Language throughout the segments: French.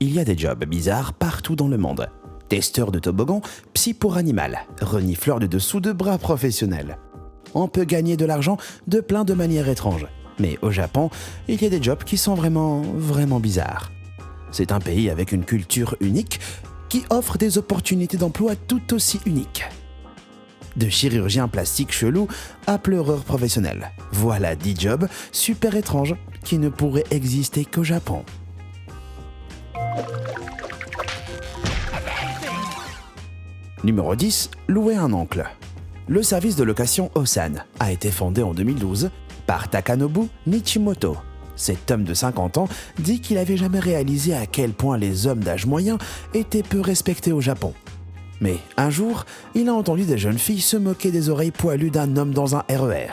Il y a des jobs bizarres partout dans le monde. Testeur de toboggan, psy pour animal, renifleur de dessous de bras professionnel. On peut gagner de l'argent de plein de manières étranges. Mais au Japon, il y a des jobs qui sont vraiment bizarres. C'est un pays avec une culture unique qui offre des opportunités d'emploi tout aussi uniques. De chirurgien plastique chelou à pleureur professionnel. Voilà 10 jobs super étranges qui ne pourraient exister qu'au Japon. Numéro 10. Louer un oncle. Le service de location Osan a été fondé en 2012 par Takanobu Nichimoto. Cet homme de 50 ans dit qu'il n'avait jamais réalisé à quel point les hommes d'âge moyen étaient peu respectés au Japon. Mais un jour, il a entendu des jeunes filles se moquer des oreilles poilues d'un homme dans un RER.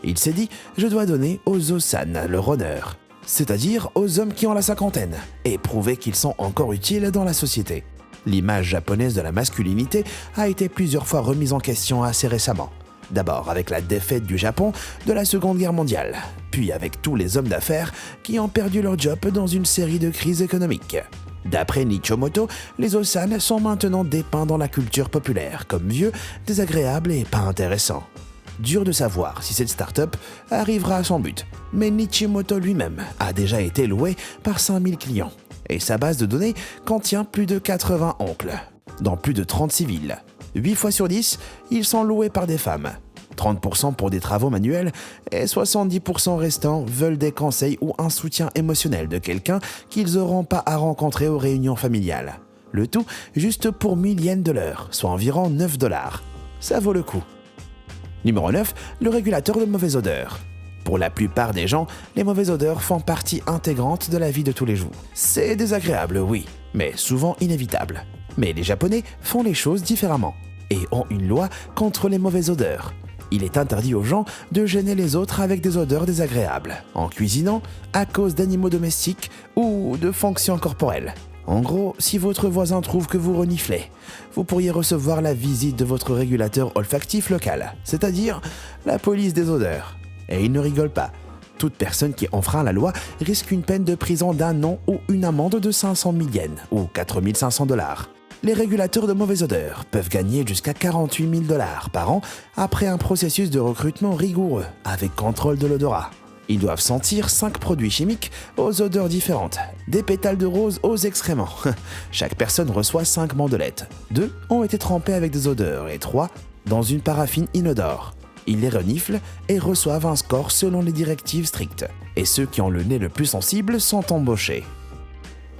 Il s'est dit « Je dois donner aux Osan leur honneur », c'est-à-dire aux hommes qui ont la cinquantaine, et prouver qu'ils sont encore utiles dans la société. L'image japonaise de la masculinité a été plusieurs fois remise en question assez récemment. D'abord avec la défaite du Japon de la Seconde Guerre mondiale, puis avec tous les hommes d'affaires qui ont perdu leur job dans une série de crises économiques. D'après Nichimoto, les Osan sont maintenant dépeints dans la culture populaire comme vieux, désagréables et pas intéressants. Dur de savoir si cette start-up arrivera à son but, mais Nichimoto lui-même a déjà été loué par 5000 clients et sa base de données contient plus de 80 oncles, dans plus de 36 villes. 8 fois sur 10, ils sont loués par des femmes. 30% pour des travaux manuels et 70% restants veulent des conseils ou un soutien émotionnel de quelqu'un qu'ils n'auront pas à rencontrer aux réunions familiales. Le tout juste pour 1000 yens de l'heure, soit environ 9 $. Ça vaut le coup. Numéro 9, le régulateur de mauvaise odeur. Pour la plupart des gens, les mauvaises odeurs font partie intégrante de la vie de tous les jours. C'est désagréable, oui, mais souvent inévitable. Mais les Japonais font les choses différemment et ont une loi contre les mauvaises odeurs. Il est interdit aux gens de gêner les autres avec des odeurs désagréables, en cuisinant, à cause d'animaux domestiques ou de fonctions corporelles. En gros, si votre voisin trouve que vous reniflez, vous pourriez recevoir la visite de votre régulateur olfactif local, c'est-à-dire la police des odeurs. Et il ne rigole pas. Toute personne qui enfreint la loi risque une peine de prison d'1 an ou une amende de 500 000 yens ou 4 500 $. Les régulateurs de mauvaise odeur peuvent gagner jusqu'à 48 000 $ par an après un processus de recrutement rigoureux avec contrôle de l'odorat. Ils doivent sentir 5 produits chimiques aux odeurs différentes, des pétales de rose aux excréments. Chaque personne reçoit 5 bandelettes. 2 ont été trempées avec des odeurs et 3 dans une paraffine inodore. Ils les reniflent et reçoivent un score selon les directives strictes. Et ceux qui ont le nez le plus sensible sont embauchés.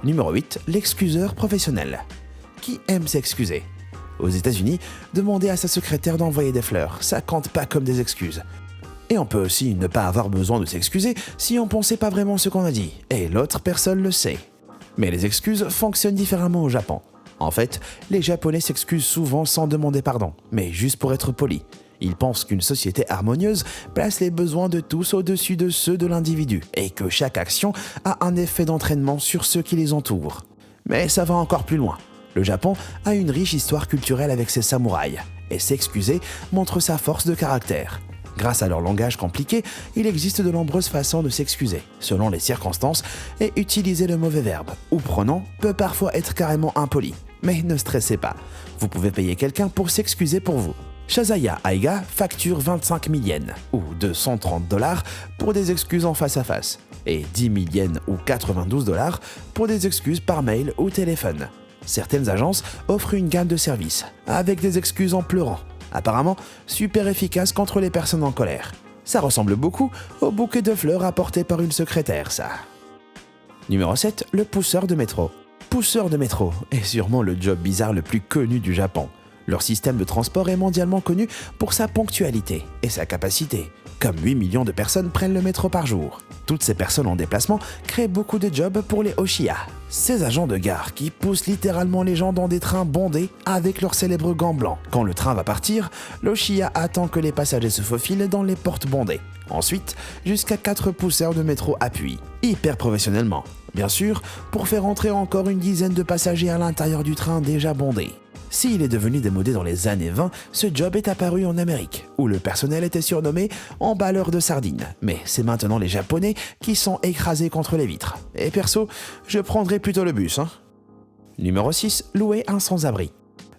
Numéro 8, l'excuseur professionnel. Qui aime s'excuser? Aux États-Unis, demander à sa secrétaire d'envoyer des fleurs, ça compte pas comme des excuses. Et on peut aussi ne pas avoir besoin de s'excuser si on pensait pas vraiment ce qu'on a dit, et l'autre personne le sait. Mais les excuses fonctionnent différemment au Japon. En fait, les Japonais s'excusent souvent sans demander pardon, mais juste pour être polis. Ils pensent qu'une société harmonieuse place les besoins de tous au-dessus de ceux de l'individu, et que chaque action a un effet d'entraînement sur ceux qui les entourent. Mais ça va encore plus loin. Le Japon a une riche histoire culturelle avec ses samouraïs, et s'excuser montre sa force de caractère. Grâce à leur langage compliqué, il existe de nombreuses façons de s'excuser, selon les circonstances, et utiliser le mauvais verbe, ou pronom, peut parfois être carrément impoli. Mais ne stressez pas, vous pouvez payer quelqu'un pour s'excuser pour vous. Shazaya Aiga facture 25 000 yens, ou 230 $ pour des excuses en face à face, et 10 000 yens ou 92 $ pour des excuses par mail ou téléphone. Certaines agences offrent une gamme de services, avec des excuses en pleurant. Apparemment, super efficace contre les personnes en colère. Ça ressemble beaucoup au bouquet de fleurs apporté par une secrétaire, ça. Numéro 7, le pousseur de métro. Pousseur de métro est sûrement le job bizarre le plus connu du Japon. Leur système de transport est mondialement connu pour sa ponctualité et sa capacité. Comme 8 millions de personnes prennent le métro par jour. Toutes ces personnes en déplacement créent beaucoup de jobs pour les Oshiya, ces agents de gare qui poussent littéralement les gens dans des trains bondés avec leurs célèbres gants blancs. Quand le train va partir, l'Oshiya attend que les passagers se faufilent dans les portes bondées. Ensuite, jusqu'à 4 pousseurs de métro appuient, hyper professionnellement. Bien sûr, pour faire entrer encore une dizaine de passagers à l'intérieur du train déjà bondé. S'il est devenu démodé dans les années 20, ce job est apparu en Amérique, où le personnel était surnommé emballeur de sardines. Mais c'est maintenant les Japonais qui sont écrasés contre les vitres. Et perso, je prendrais plutôt le bus. Numéro 6, louer un sans-abri.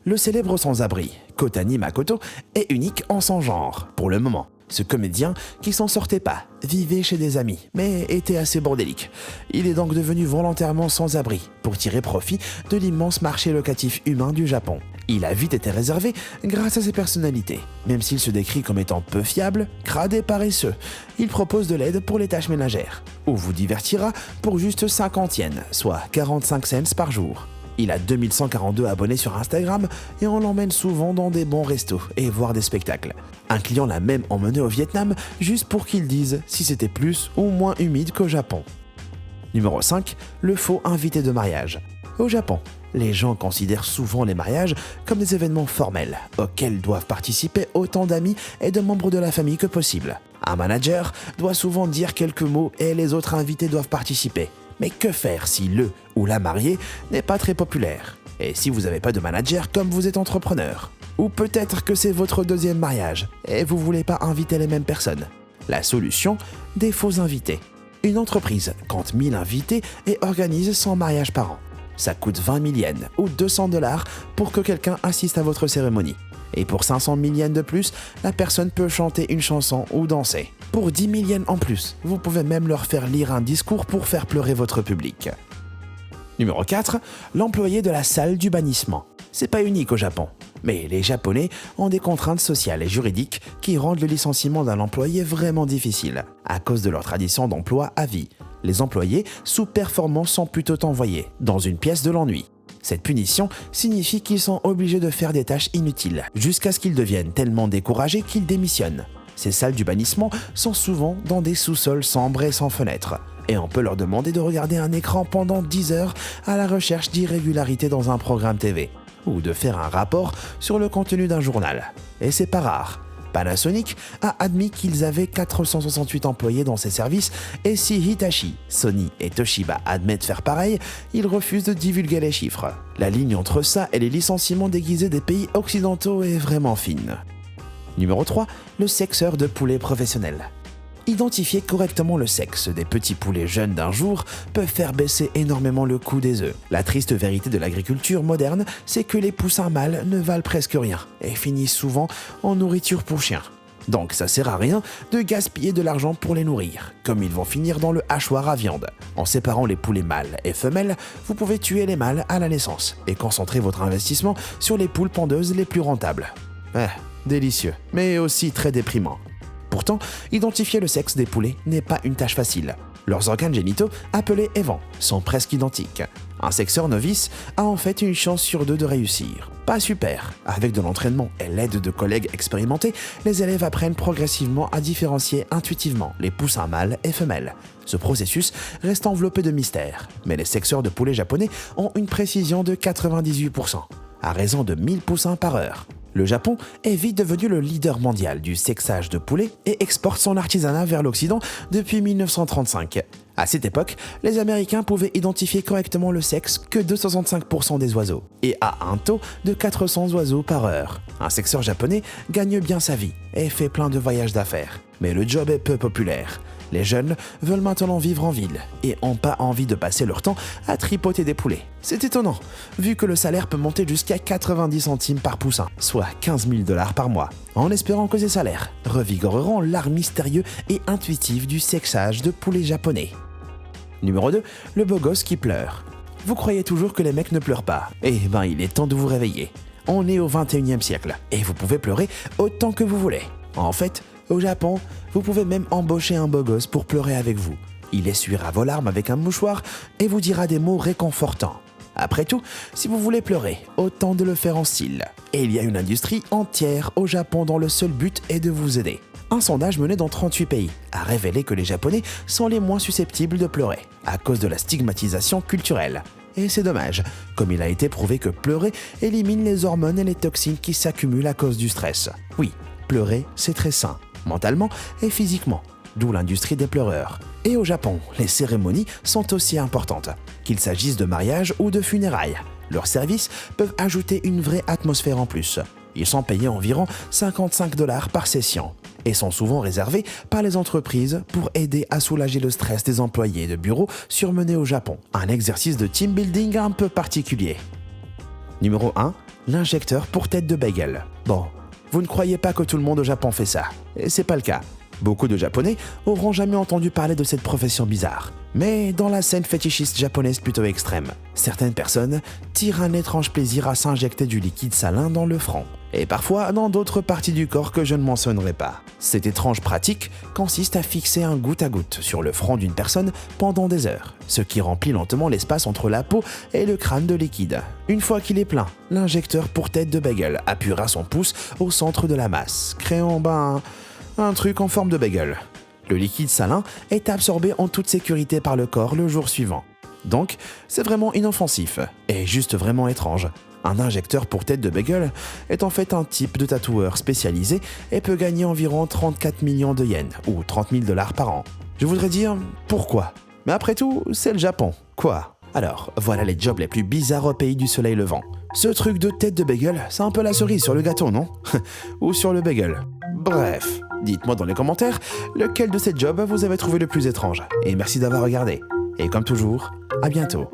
Le célèbre sans-abri, Kotani Makoto, est unique en son genre, pour le moment. Ce comédien, qui s'en sortait pas, vivait chez des amis, mais était assez bordélique. Il est donc devenu volontairement sans-abri, pour tirer profit de l'immense marché locatif humain du Japon. Il a vite été réservé grâce à ses personnalités. Même s'il se décrit comme étant peu fiable, crade et paresseux, il propose de l'aide pour les tâches ménagères, ou vous divertira pour juste 50 yens, soit 45 cents par jour. Il a 2142 abonnés sur Instagram et on l'emmène souvent dans des bons restos et voir des spectacles. Un client l'a même emmené au Vietnam juste pour qu'il dise si c'était plus ou moins humide qu'au Japon. Numéro 5, le faux invité de mariage. Au Japon, les gens considèrent souvent les mariages comme des événements formels auxquels doivent participer autant d'amis et de membres de la famille que possible. Un manager doit souvent dire quelques mots et les autres invités doivent participer. Mais que faire si le ou la mariée n'est pas très populaire? Et si vous n'avez pas de manager comme vous êtes entrepreneur? Ou peut-être que c'est votre deuxième mariage et vous ne voulez pas inviter les mêmes personnes? La solution, des faux invités. Une entreprise compte 1000 invités et organise 100 mariages par an. Ça coûte 20 000 yens ou 200 $ pour que quelqu'un assiste à votre cérémonie. Et pour 500 000 yens de plus, la personne peut chanter une chanson ou danser. Pour 10 000 yens en plus, vous pouvez même leur faire lire un discours pour faire pleurer votre public. Numéro 4, l'employé de la salle du bannissement. C'est pas unique au Japon, mais les Japonais ont des contraintes sociales et juridiques qui rendent le licenciement d'un employé vraiment difficile. À cause de leur tradition d'emploi à vie, les employés sous-performants sont plutôt envoyés dans une pièce de l'ennui. Cette punition signifie qu'ils sont obligés de faire des tâches inutiles, jusqu'à ce qu'ils deviennent tellement découragés qu'ils démissionnent. Ces salles du bannissement sont souvent dans des sous-sols sombres et sans fenêtres, et on peut leur demander de regarder un écran pendant 10 heures à la recherche d'irrégularités dans un programme TV, ou de faire un rapport sur le contenu d'un journal. Et c'est pas rare. Panasonic a admis qu'ils avaient 468 employés dans ses services et si Hitachi, Sony et Toshiba admettent faire pareil, ils refusent de divulguer les chiffres. La ligne entre ça et les licenciements déguisés des pays occidentaux est vraiment fine. Numéro 3, le sexeur de poulets professionnel. Identifier correctement le sexe des petits poulets jeunes d'un jour peut faire baisser énormément le coût des œufs. La triste vérité de l'agriculture moderne, c'est que les poussins mâles ne valent presque rien et finissent souvent en nourriture pour chiens. Donc ça sert à rien de gaspiller de l'argent pour les nourrir, comme ils vont finir dans le hachoir à viande. En séparant les poulets mâles et femelles, vous pouvez tuer les mâles à la naissance et concentrer votre investissement sur les poules pondeuses les plus rentables. Délicieux, mais aussi très déprimant. Pourtant, identifier le sexe des poulets n'est pas une tâche facile. Leurs organes génitaux, appelés évents, sont presque identiques. Un sexeur novice a en fait une chance sur 2 de réussir. Pas super. Avec de l'entraînement et l'aide de collègues expérimentés, les élèves apprennent progressivement à différencier intuitivement les poussins mâles et femelles. Ce processus reste enveloppé de mystère, mais les sexeurs de poulets japonais ont une précision de 98%, à raison de 1000 poussins par heure. Le Japon est vite devenu le leader mondial du sexage de poulets et exporte son artisanat vers l'Occident depuis 1935. À cette époque, les Américains pouvaient identifier correctement le sexe que de 65% des oiseaux et à un taux de 400 oiseaux par heure. Un sexeur japonais gagne bien sa vie et fait plein de voyages d'affaires. Mais le job est peu populaire. Les jeunes veulent maintenant vivre en ville et n'ont pas envie de passer leur temps à tripoter des poulets. C'est étonnant, vu que le salaire peut monter jusqu'à 90 centimes par poussin, soit 15 000 $ par mois, en espérant que ces salaires revigoreront l'art mystérieux et intuitif du sexage de poulets japonais. Numéro 2, le beau gosse qui pleure. Vous croyez toujours que les mecs ne pleurent pas? Eh ben, il est temps de vous réveiller. On est au 21e siècle et vous pouvez pleurer autant que vous voulez. En fait, au Japon, vous pouvez même embaucher un beau gosse pour pleurer avec vous. Il essuiera vos larmes avec un mouchoir et vous dira des mots réconfortants. Après tout, si vous voulez pleurer, autant de le faire en style. Et il y a une industrie entière au Japon dont le seul but est de vous aider. Un sondage mené dans 38 pays a révélé que les Japonais sont les moins susceptibles de pleurer, à cause de la stigmatisation culturelle. Et c'est dommage, comme il a été prouvé que pleurer élimine les hormones et les toxines qui s'accumulent à cause du stress. Oui, pleurer, c'est très sain, mentalement et physiquement. d'où l'industrie des pleureurs. Et au Japon, les cérémonies sont aussi importantes, qu'il s'agisse de mariage ou de funérailles. Leurs services peuvent ajouter une vraie atmosphère en plus. Ils sont payés environ 55 $ par session et sont souvent réservés par les entreprises pour aider à soulager le stress des employés de bureau surmenés au Japon. Un exercice de team building un peu particulier. Numéro 1. L'injecteur pour tête de bagel. Bon, vous ne croyez pas que tout le monde au Japon fait ça. Et c'est pas le cas. Beaucoup de Japonais auront jamais entendu parler de cette profession bizarre. Mais dans la scène fétichiste japonaise plutôt extrême, certaines personnes tirent un étrange plaisir à s'injecter du liquide salin dans le front, et parfois dans d'autres parties du corps que je ne mentionnerai pas. Cette étrange pratique consiste à fixer un goutte à goutte sur le front d'une personne pendant des heures, ce qui remplit lentement l'espace entre la peau et le crâne de liquide. Une fois qu'il est plein, l'injecteur pour tête de bagel appuiera son pouce au centre de la masse, créant un truc en forme de bagel. Le liquide salin est absorbé en toute sécurité par le corps le jour suivant. Donc, c'est vraiment inoffensif et juste vraiment étrange. Un injecteur pour tête de bagel est en fait un type de tatoueur spécialisé et peut gagner environ 34 millions de yens ou 30 000 $ par an. Je voudrais dire pourquoi. Mais après tout, c'est le Japon. Quoi ? Alors, voilà les jobs les plus bizarres au pays du soleil levant. Ce truc de tête de bagel, c'est un peu la cerise sur le gâteau, non ? Ou sur le bagel. Bref, dites-moi dans les commentaires lequel de ces jobs vous avez trouvé le plus étrange. Et merci d'avoir regardé. Et comme toujours, à bientôt.